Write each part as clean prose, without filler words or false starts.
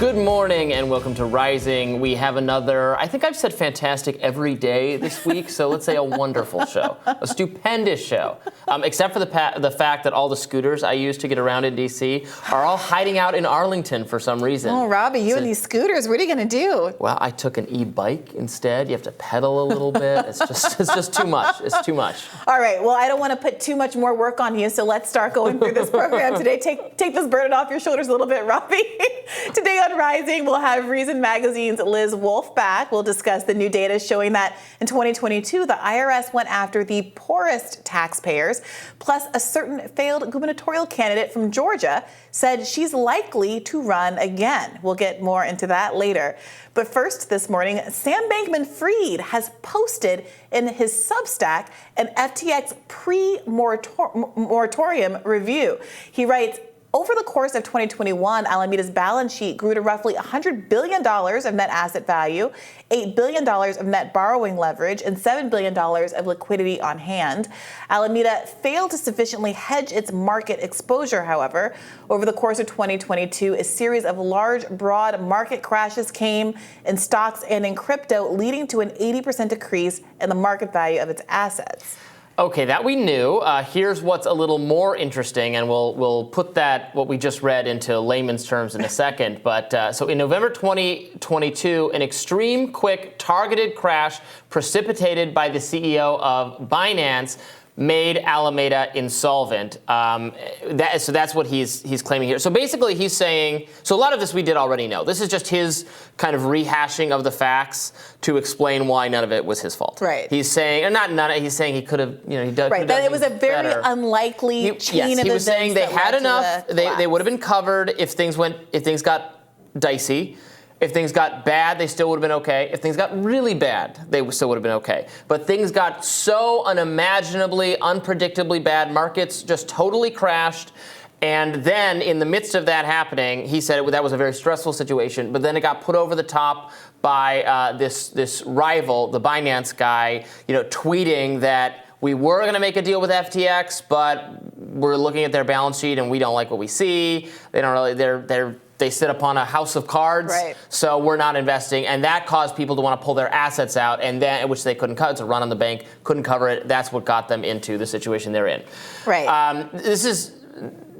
Good morning and welcome to Rising. We have another, I think I've said fantastic every day this week, so let's say a wonderful show, a stupendous show, except for the fact that all the scooters I use to get around in D.C. are all hiding out in Arlington for some reason. Oh, Robby, you and these scooters, what are you going to do? Well, I took an e-bike instead. You have to pedal a little bit. It's just too much. It's too much. All right, well, I don't want to put too much more work on you, so let's start going through this program today. Take this burden off your shoulders a little bit, Robby. Today on Rising, we'll have Reason Magazine's Liz Wolfe back. We'll discuss the new data showing that in 2022, the IRS went after the poorest taxpayers. Plus, a certain failed gubernatorial candidate from Georgia said she's likely to run again. We'll get more into that later. But first, this morning, Sam Bankman-Fried has posted in his Substack an FTX pre-moratorium review. He writes, over the course of 2021, Alameda's balance sheet grew to roughly $100 billion of net asset value, $8 billion of net borrowing leverage, and $7 billion of liquidity on hand. Alameda failed to sufficiently hedge its market exposure, however. Over the course of 2022, a series of large, broad market crashes came in stocks and in crypto, leading to an 80% decrease in the market value of its assets. Okay, that we knew. Here's what's a little more interesting, and we'll put that, what we just read, into layman's terms in a second. But so in November 2022, an extreme, quick, targeted crash precipitated by the CEO of Binance made Alameda insolvent. So that's what he's claiming here. So basically he's saying, so a lot of this we did already know. This is just his kind of rehashing of the facts to explain why none of it was his fault. Right. He's saying, or not none, he's saying he could have, he done. Right, that it was a very better. Unlikely chain of events. He was saying they had enough, they would have been covered if things got dicey. If things got bad, they still would have been okay. If things got really bad, they still would have been okay. But things got so unimaginably, unpredictably bad, markets just totally crashed. And then in the midst of that happening, he said that was a very stressful situation. But then it got put over the top by this rival, the Binance guy, tweeting that we were going to make a deal with FTX, but we're looking at their balance sheet and we don't like what we see. They don't really, they sit upon a house of cards, right. So we're not investing, and that caused people to want to pull their assets out, and then which they couldn't cut. It's a run on the bank, couldn't cover it. That's what got them into the situation they're in. Right. This is,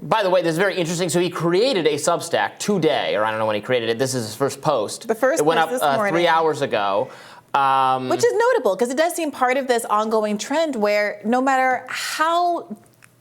by the way, this is very interesting. So he created a Substack today, or I don't know when he created it. This is his first post. The first it went post up this morning. 3 hours ago. Which is notable because it does seem part of this ongoing trend where no matter how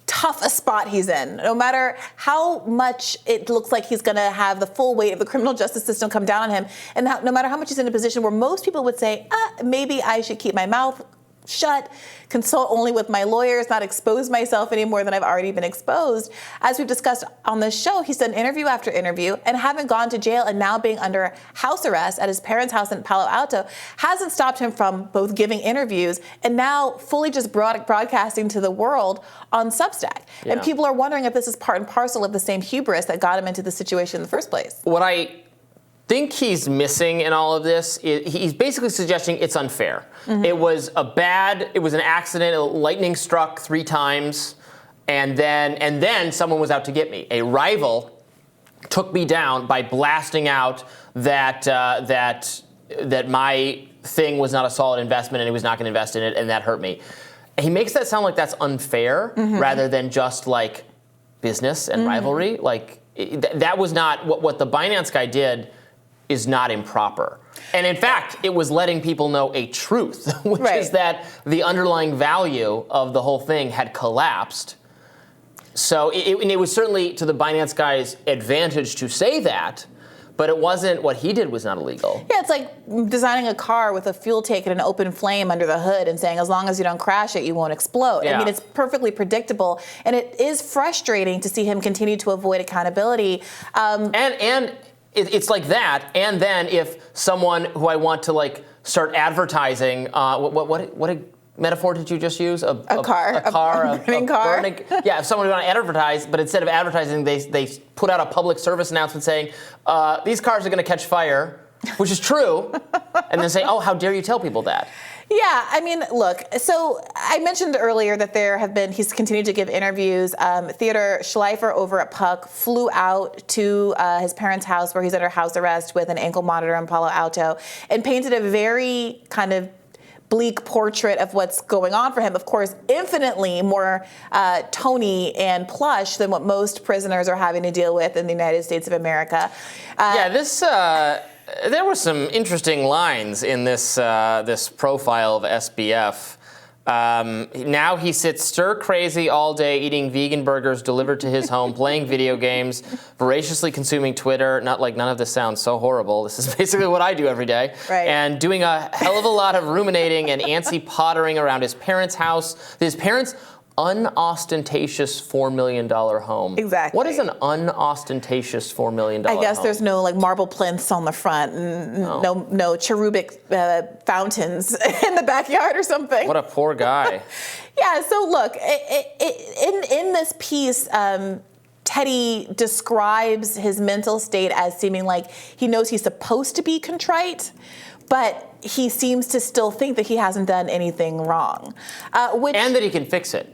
tough a spot he's in, no matter how much it looks like he's going to have the full weight of the criminal justice system come down on him, and no matter how much he's in a position where most people would say, maybe I should keep my mouth shut, consult only with my lawyers, not expose myself any more than I've already been exposed. As we've discussed on this show, he's done interview after interview, and having gone to jail and now being under house arrest at his parents' house in Palo Alto hasn't stopped him from both giving interviews and now fully just broadcasting to the world on Substack. Yeah. And people are wondering if this is part and parcel of the same hubris that got him into the situation in the first place. What I think he's missing in all of this, he's basically suggesting it's unfair. Mm-hmm. It was an accident, lightning struck 3 times, and then someone was out to get me. A rival took me down by blasting out that my thing was not a solid investment and he was not going to invest in it, and that hurt me. He makes that sound like that's unfair, mm-hmm. rather than just like business and mm-hmm. rivalry. Like that was not what the Binance guy did. Is not improper. And in fact, it was letting people know a truth, which right. is that the underlying value of the whole thing had collapsed. So it was certainly to the Binance guy's advantage to say that, but it wasn't, what he did was not illegal. Yeah, it's like designing a car with a fuel tank and an open flame under the hood and saying, as long as you don't crash it, you won't explode. Yeah. I mean, it's perfectly predictable. And it is frustrating to see him continue to avoid accountability. It's like that, and then if someone who I want to like start advertising, what metaphor did you just use? A burning car. Yeah, if someone who want to advertise, but instead of advertising, they put out a public service announcement saying these cars are going to catch fire, which is true, and then say, oh, how dare you tell people that? Yeah, I mean, look, so I mentioned earlier that he's continued to give interviews. Theodore Schleifer over at Puck flew out to his parents' house where he's under house arrest with an ankle monitor in Palo Alto and painted a very kind of bleak portrait of what's going on for him. Of course, infinitely more Tony and plush than what most prisoners are having to deal with in the United States of America. There were some interesting lines in this this profile of SBF. Now he sits stir crazy all day, eating vegan burgers delivered to his home, playing video games, voraciously consuming Twitter. Not like none of this sounds so horrible. This is basically what I do every day. Right. And doing a hell of a lot of ruminating and antsy pottering around his parents' house. His parents' unostentatious $4 million home. Exactly. What is an unostentatious $4 million home? I guess there's no like marble plinths on the front, and no cherubic fountains in the backyard or something. What a poor guy. Yeah. So look, in this piece, Teddy describes his mental state as seeming like he knows he's supposed to be contrite, but he seems to still think that he hasn't done anything wrong, and that he can fix it.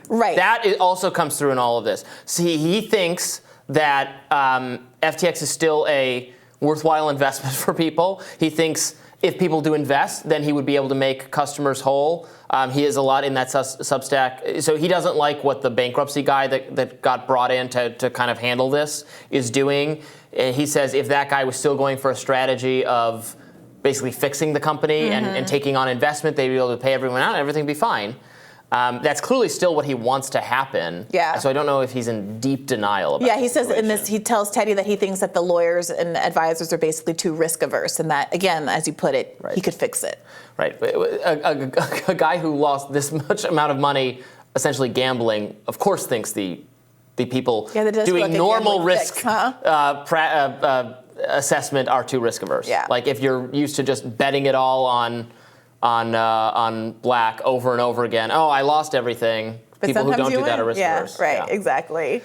Right. That also comes through in all of this. See, he thinks that FTX is still a worthwhile investment for people. He thinks if people do invest, then he would be able to make customers whole. He is a lot in that Substack. So he doesn't like what the bankruptcy guy that got brought in to kind of handle this is doing. He says if that guy was still going for a strategy of basically fixing the company and taking on investment, they'd be able to pay everyone out and everything would be fine. That's clearly still what he wants to happen. Yeah. So I don't know if he's in deep denial about he says in this, he tells Teddy that he thinks that the lawyers and advisors are basically too risk averse, and that, again, as you put it, he could fix it. Right. A guy who lost this much amount of money essentially gambling, of course, thinks the people doing normal risk assessment are too risk averse. Yeah. Like if you're used to just betting it all on black over and over again. Oh, I lost everything. But people who don't do win. that are risk averse. Right, exactly.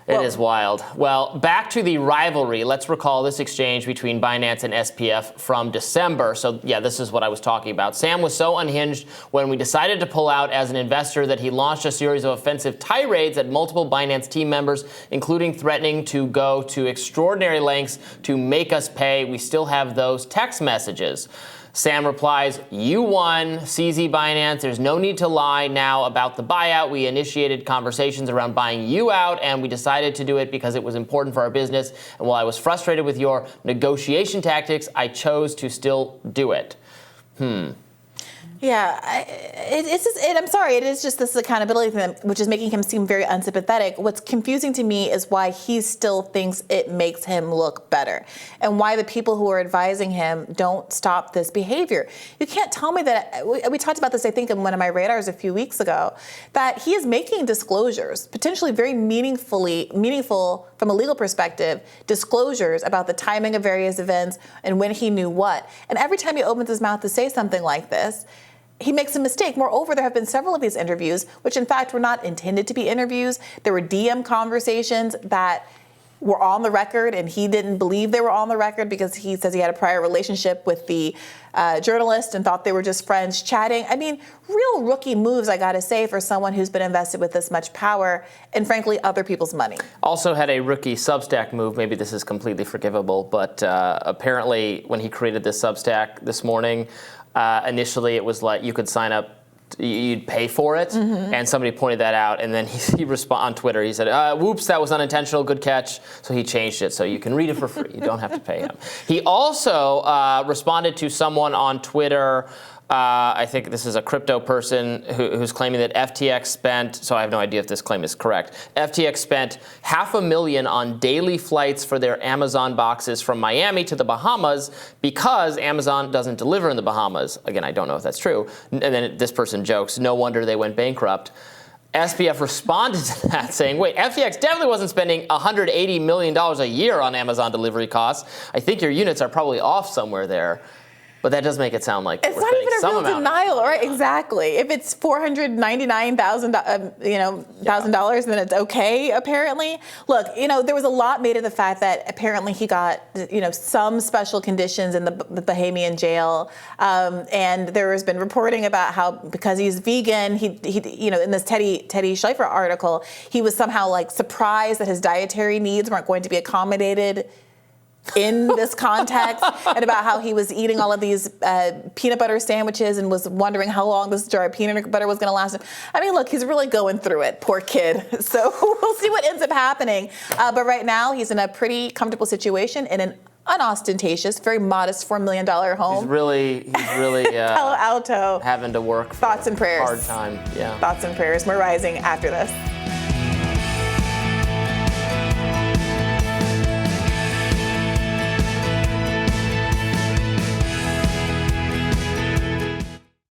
It is wild. Well, back to the rivalry. Let's recall this exchange between Binance and SBF from December. So, this is what I was talking about. Sam was so unhinged when we decided to pull out as an investor that he launched a series of offensive tirades at multiple Binance team members, including threatening to go to extraordinary lengths to make us pay. We still have those text messages. Sam replies, "You won, CZ Binance. There's no need to lie now about the buyout. We initiated conversations around buying you out, and we decided to do it because it was important for our business. And while I was frustrated with your negotiation tactics, I chose to still do it." Yeah, I'm sorry. It is just this accountability thing, which is making him seem very unsympathetic. What's confusing to me is why he still thinks it makes him look better, and why the people who are advising him don't stop this behavior. You can't tell me that. We talked about this, I think, in one of my radars a few weeks ago, that he is making disclosures, potentially very meaningful from a legal perspective, disclosures about the timing of various events and when he knew what. And every time he opens his mouth to say something like this, he makes a mistake. Moreover, there have been several of these interviews, which in fact were not intended to be interviews. There were DM conversations that were on the record, and he didn't believe they were on the record because he says he had a prior relationship with the journalist and thought they were just friends chatting. I mean, real rookie moves, I gotta say, for someone who's been invested with this much power and, frankly, other people's money. Also had a rookie Substack move. Maybe this is completely forgivable, but apparently when he created this Substack this morning, initially it was like you could sign up, you'd pay for it, and somebody pointed that out, and then he responded on Twitter. He said, "Whoops, that was unintentional. Good catch." So he changed it so you can read it for free. You don't have to pay him. He also responded to someone on Twitter. I think this is a crypto person who's claiming that FTX spent, so I have no idea if this claim is correct, FTX spent $500,000 on daily flights for their Amazon boxes from Miami to the Bahamas because Amazon doesn't deliver in the Bahamas. Again, I don't know if that's true. And then this person jokes, "No wonder they went bankrupt." SBF responded to that saying, "Wait, FTX definitely wasn't spending $180 million a year on Amazon delivery costs. I think your units are probably off somewhere there." But that does make it sound like it's we're not even a some real denial, right? Exactly. If it's $499,000, then it's okay. Apparently, look, there was a lot made of the fact that apparently he got, some special conditions in the Bahamian jail, and there has been reporting about how because he's vegan, he in this Teddy Schleifer article, he was somehow like surprised that his dietary needs weren't going to be accommodated in this context, and about how he was eating all of these peanut butter sandwiches and was wondering how long this jar of peanut butter was going to last him. I mean, look, he's really going through it, poor kid. So we'll see what ends up happening. But right now, he's in a pretty comfortable situation in an unostentatious, very modest $4 million home. He's really Palo Alto. having to work. Thoughts and prayers. Hard time. Yeah. Thoughts and prayers. We're rising after this.